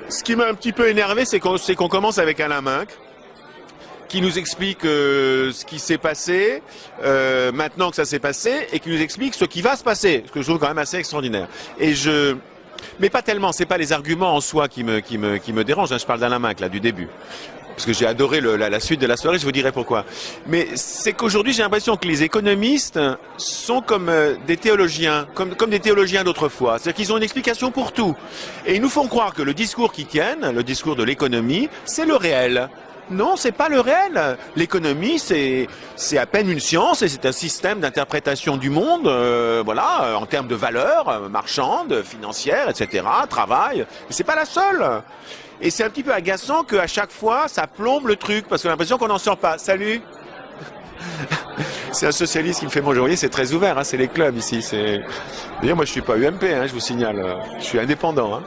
Ce qui m'a un petit peu énervé, c'est qu'on commence avec Alain Minc, qui nous explique ce qui s'est passé, maintenant que ça s'est passé, et qui nous explique ce qui va se passer, ce que je trouve quand même assez extraordinaire. Mais pas tellement, c'est pas les arguments en soi qui me dérangent, hein, je parle d'Alain Minc, là, du début. Parce que j'ai adoré la suite de la soirée, je vous dirai pourquoi. Mais c'est qu'aujourd'hui, j'ai l'impression que les économistes sont comme des théologiens, comme des théologiens d'autrefois. C'est-à-dire qu'ils ont une explication pour tout. Et ils nous font croire que le discours qu'ils tiennent, le discours de l'économie, c'est le réel. Non, c'est pas le réel. L'économie, c'est à peine une science et c'est un système d'interprétation du monde, voilà, en termes de valeurs marchandes, financières, etc., travail. Mais c'est pas la seule. Et c'est un petit peu agaçant qu'à chaque fois, ça plombe le truc, parce qu'on a l'impression qu'on n'en sort pas. Salut. C'est un socialiste qui me fait bonjour. Vous voyez, c'est très ouvert, hein, c'est les clubs ici. D'ailleurs, moi, je suis pas UMP, hein, je vous signale. Je suis indépendant. Hein.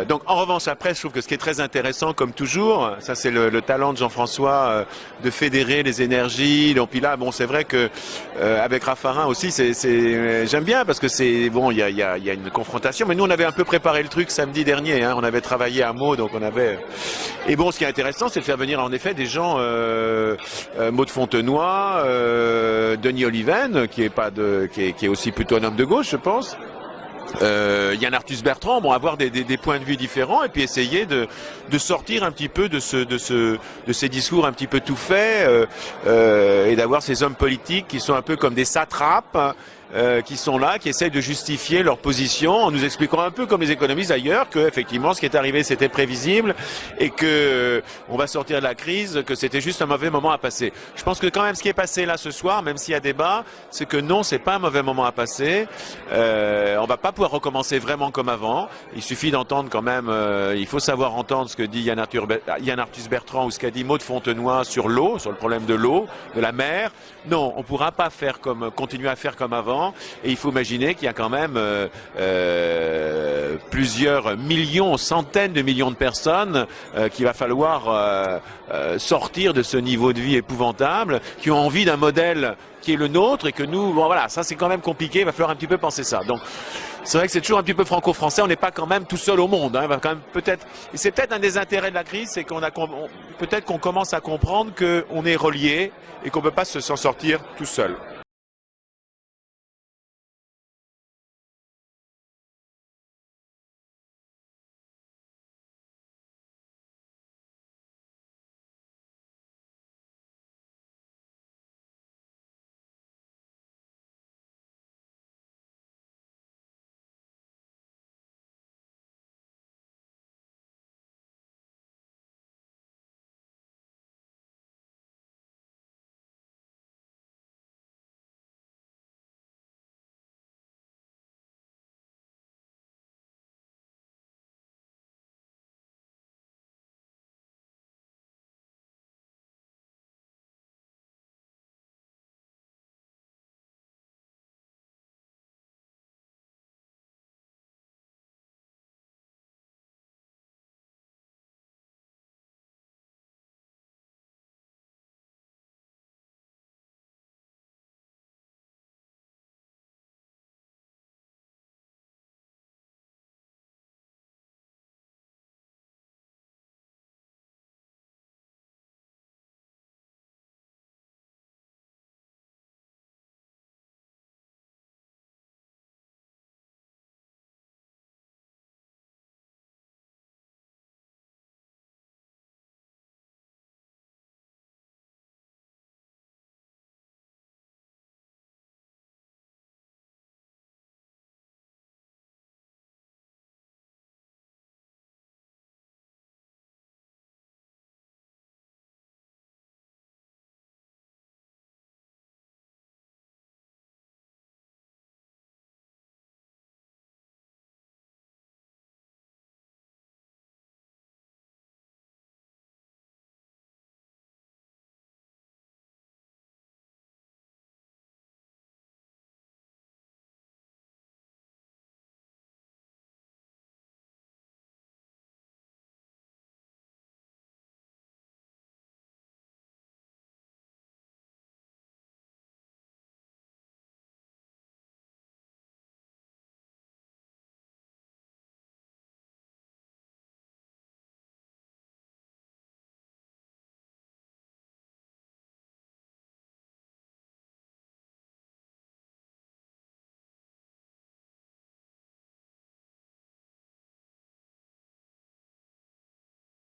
Donc en revanche après je trouve que ce qui est très intéressant comme toujours, ça c'est le talent de Jean-François de fédérer les énergies. Donc puis là bon c'est vrai que avec Raffarin aussi j'aime bien parce que c'est bon il y a une confrontation, mais nous on avait un peu préparé le truc samedi dernier, hein, on avait travaillé à Meaux donc on avait et bon ce qui est intéressant c'est de faire venir en effet des gens Maud Fontenoy, Denis Oliven qui est aussi plutôt un homme de gauche je pense. Yann Arthus Bertrand, bon, avoir des points de vue différents et puis essayer de sortir un petit peu de ces discours un petit peu tout faits et d'avoir ces hommes politiques qui sont un peu comme des satrapes. Qui sont là, qui essayent de justifier leur position en nous expliquant un peu comme les économistes d'ailleurs que effectivement ce qui est arrivé c'était prévisible et que on va sortir de la crise, que c'était juste un mauvais moment à passer. Je pense que quand même ce qui est passé là ce soir, même s'il y a débat, c'est que non, c'est pas un mauvais moment à passer. On va pas pouvoir recommencer vraiment comme avant. Il suffit d'entendre quand même, il faut savoir entendre ce que dit Yann Arthus Bertrand ou ce qu'a dit Maud Fontenoy sur l'eau, sur le problème de l'eau, de la mer. Non, on pourra pas continuer à faire comme avant. Et il faut imaginer qu'il y a quand même plusieurs millions, centaines de millions de personnes qu'il va falloir sortir de ce niveau de vie épouvantable, qui ont envie d'un modèle qui est le nôtre et que nous, bon voilà, ça c'est quand même compliqué, il va falloir un petit peu penser ça. Donc c'est vrai que c'est toujours un petit peu franco-français, on n'est pas quand même tout seul au monde. Hein, il va quand même et c'est peut-être un des intérêts de la crise, c'est peut-être qu'on commence à comprendre qu'on est reliés et qu'on ne peut pas s'en sortir tout seul.